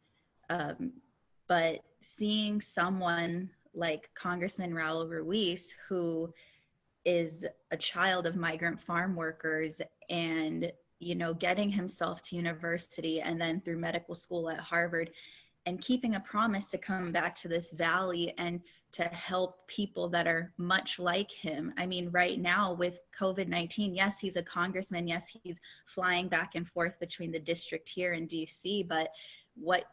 S3: But seeing someone like Congressman Raul Ruiz, who is a child of migrant farm workers and, you know, getting himself to university and then through medical school at Harvard, and keeping a promise to come back to this valley and to help people that are much like him. I mean, right now with COVID-19, yes, he's a congressman. Yes, he's flying back and forth between the district here in DC. But what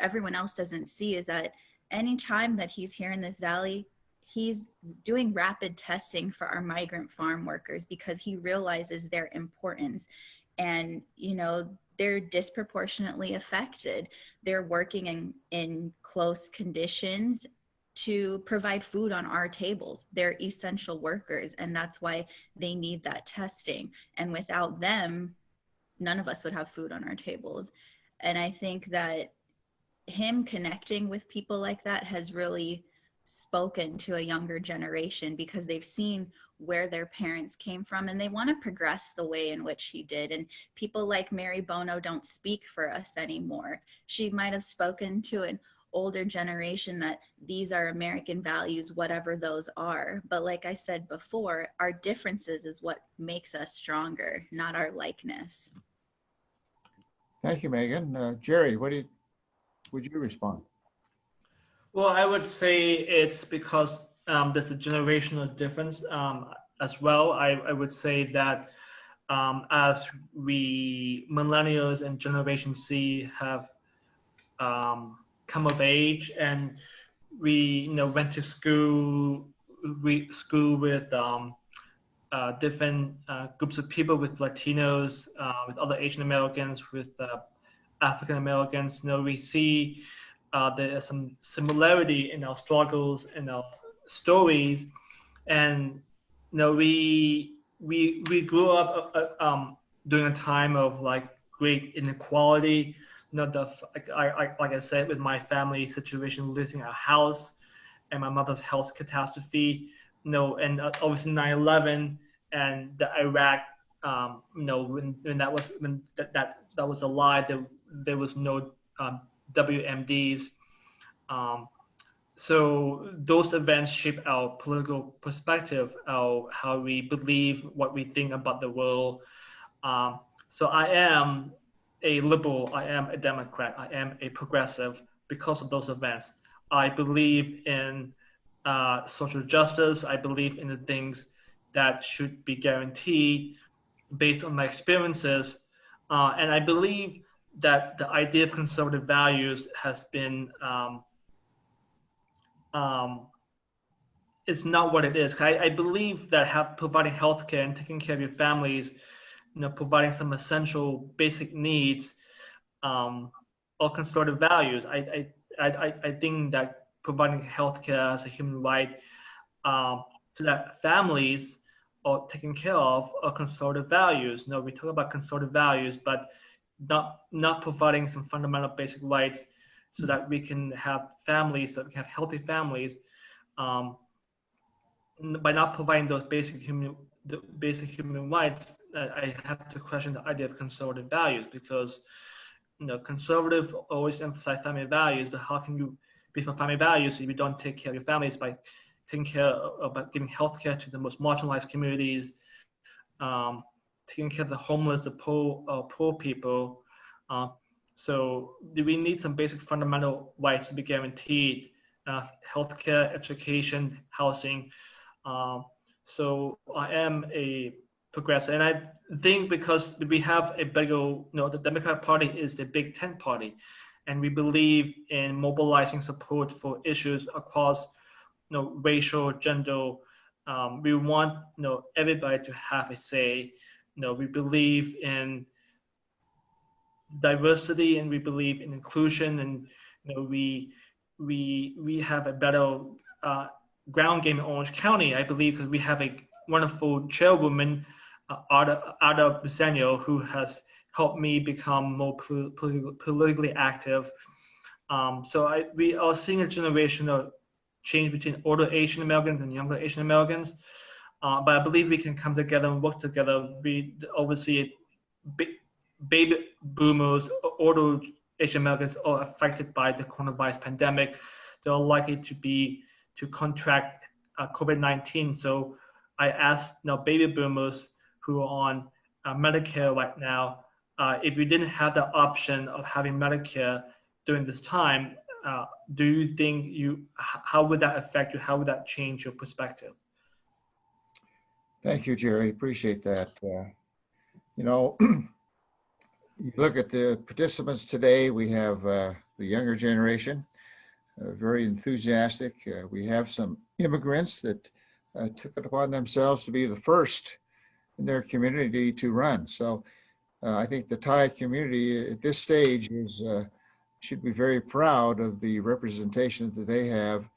S3: everyone else doesn't see is that anytime that he's here in this valley, he's doing rapid testing for our migrant farm workers because he realizes their importance. And, you know, they're disproportionately affected. They're working in close conditions to provide food on our tables. They're essential workers, and that's why they need that testing. And without them, none of us would have food on our tables. And I think that him connecting with people like that has really spoken to a younger generation because they've seen where their parents came from and they want to progress the way in which he did. And people like Mary Bono don't speak for us anymore. She might have spoken to an older generation that these are American values, whatever those are. But like I said before, our differences is what makes us stronger, not our likeness.
S1: Thank you, Megan. Jerry, would you respond?
S6: Well, I would say it's because there's a generational difference as well. I would say that as we millennials and Generation Z have come of age and we went to school with different groups of people, with Latinos, with other Asian Americans, with African Americans. We see there is some similarity in our struggles, in our stories, and we grew up during a time of like great inequality. Like I said, with my family situation, losing our house, and my mother's health catastrophe, and obviously 9/11 and the Iraq, when that was a lie, there was no WMDs. So those events shape our political perspective, how we believe, what we think about the world. So I am a liberal, I am a Democrat, I am a progressive because of those events. I believe in social justice. I believe in the things that should be guaranteed based on my experiences. And I believe that the idea of conservative values has been, it's not what it is. I believe that providing healthcare and taking care of your families, providing some essential basic needs are conservative values. I think that providing healthcare as a human right to that families are taken care of are conservative values. We talk about conservative values, but not providing some fundamental basic rights so that we can have families, that we can have healthy families, by not providing those basic human rights. I have to question the idea of conservative values, because conservative always emphasize family values, but how can you be for family values if you don't take care of your families by taking care about giving healthcare to the most marginalized communities, taking care of the homeless, the poor people. So we need some basic fundamental rights to be guaranteed: healthcare, education, housing. So I am a progressive, and I think because we have a bigger, the Democratic Party is the big tent party, and we believe in mobilizing support for issues across, racial, gender. We want, everybody to have a say. We believe in diversity, and we believe in inclusion, and we have a better ground game in Orange County, I believe, because we have a wonderful chairwoman, Ada Busenio, who has helped me become more politically active. So we are seeing a generational change between older Asian Americans and younger Asian Americans. But I believe we can come together and work together. We obviously, baby boomers, older Asian Americans are affected by the coronavirus pandemic. They're likely to contract COVID-19. So I asked baby boomers who are on Medicare right now, if you didn't have the option of having Medicare during this time, do you think how would that affect you? How would that change your perspective?
S1: Thank you, Jerry. Appreciate that. You know, you look at the participants today, we have the younger generation, very enthusiastic. We have some immigrants that took it upon themselves to be the first in their community to run. So I think the Thai community at this stage should be very proud of the representation that they have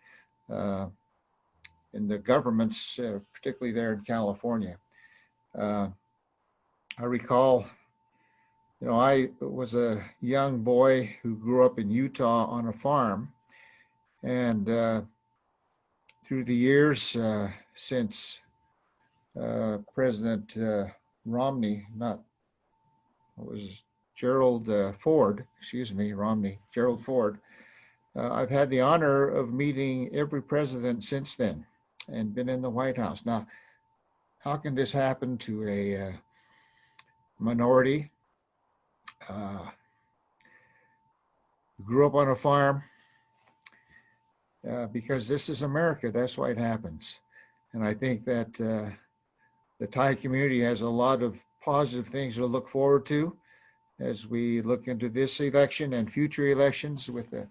S1: in the governments, particularly there in California. I recall, I was a young boy who grew up in Utah on a farm, and through the years since President Romney, Gerald Ford, Gerald Ford, I've had the honor of meeting every president since then and been in the White House. Now, how can this happen to a minority who grew up on a farm? Because this is America, that's why it happens. And I think that the Thai community has a lot of positive things to look forward to as we look into this election and future elections with a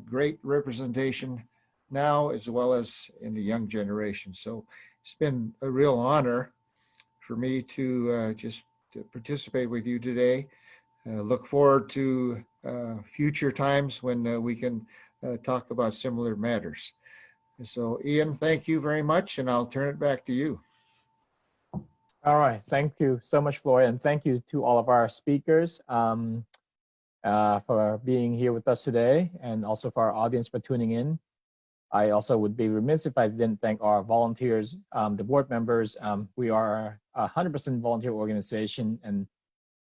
S1: great representation now as well as in the young generation. So it's been a real honor for me to just to participate with you today. Look forward to future times when we can talk about similar matters. So Ian, thank you very much, and I'll turn it back to you.
S4: All right, thank you so much, Floyd, and thank you to all of our speakers for being here with us today, and also for our audience for tuning in. I also would be remiss if I didn't thank our volunteers, the board members. We are a 100% volunteer organization, and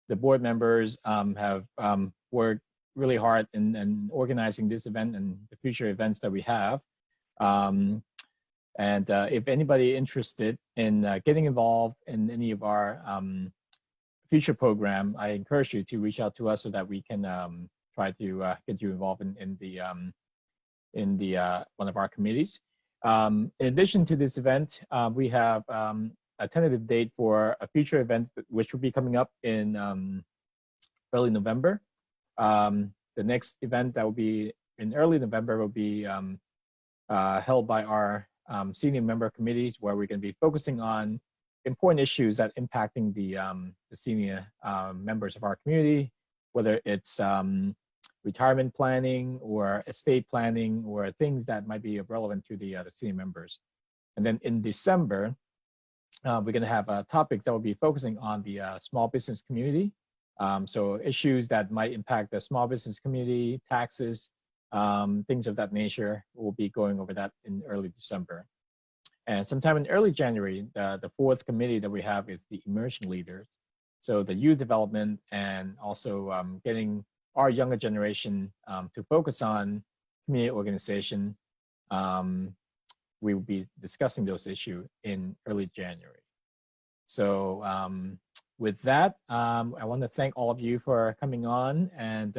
S4: the board members have worked really hard in organizing this event and the future events that we have. If anybody interested in getting involved in any of our future program, I encourage you to reach out to us so that we can try to get you involved in the one of our committees. In addition to this event, we have a tentative date for a future event which will be coming up in early November. The next event that will be in early November will be held by our senior member committees, where we're going to be focusing on important issues that impacting the senior members of our community, whether it's retirement planning or estate planning or things that might be relevant to the senior members. And then in December, we're going to have a topic that will be focusing on the small business community. So issues that might impact the small business community, taxes, things of that nature. We'll be going over that in early December. And sometime in early January, the fourth committee that we have is the immersion leaders. So the youth development and also getting our younger generation to focus on community organization. We will be discussing those issues in early January. So with that, I want to thank all of you for coming on, and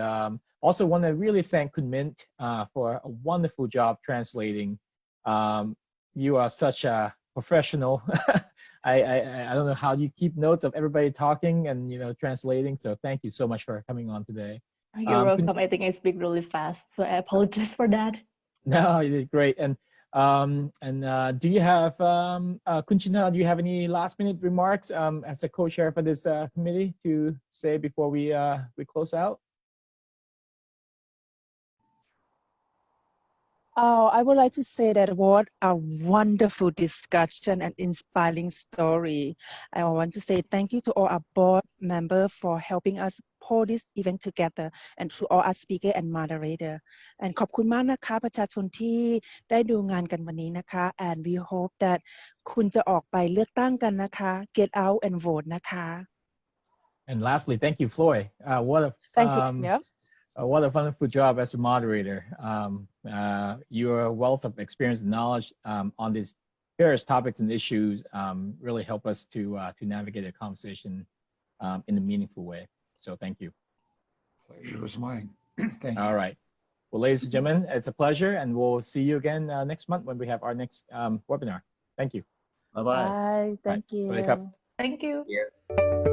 S4: also want to really thank Kun Mint for a wonderful job translating. You are such a professional. I don't know how you keep notes of everybody talking and translating. So thank you so much for coming on today.
S5: You're welcome. I think I speak really fast, so I apologize for that.
S4: No, you did great. And do you have Kun Chinha, do you have any last minute remarks as a co-chair for this committee to say before we close out?
S7: Oh, I would like to say that what a wonderful discussion and inspiring story. I want to say thank you to all our board members for helping us pull this event together and to all our speaker and moderator. And ขอบคุณมากนะคะประชาชนที่ได้ดูงานกันวันนี้นะคะ and we hope that คุณจะออกไปเลือกตั้งกันนะคะ get out and vote นะคะ
S4: And lastly, thank you, Floyd.
S7: Thank you. Yeah.
S4: What a wonderful job as a moderator. Your wealth of experience and knowledge on these various topics and issues really help us to navigate a conversation in a meaningful way. So thank you.
S1: Pleasure was mine. Thank you.
S4: All right. Well, ladies and gentlemen, it's a pleasure, and we'll see you again next month when we have our next webinar. Thank you.
S1: Bye-bye.
S7: Bye. Thank
S4: Bye.
S7: you.
S4: Sawasdee krab.
S5: thank you
S1: Yeah.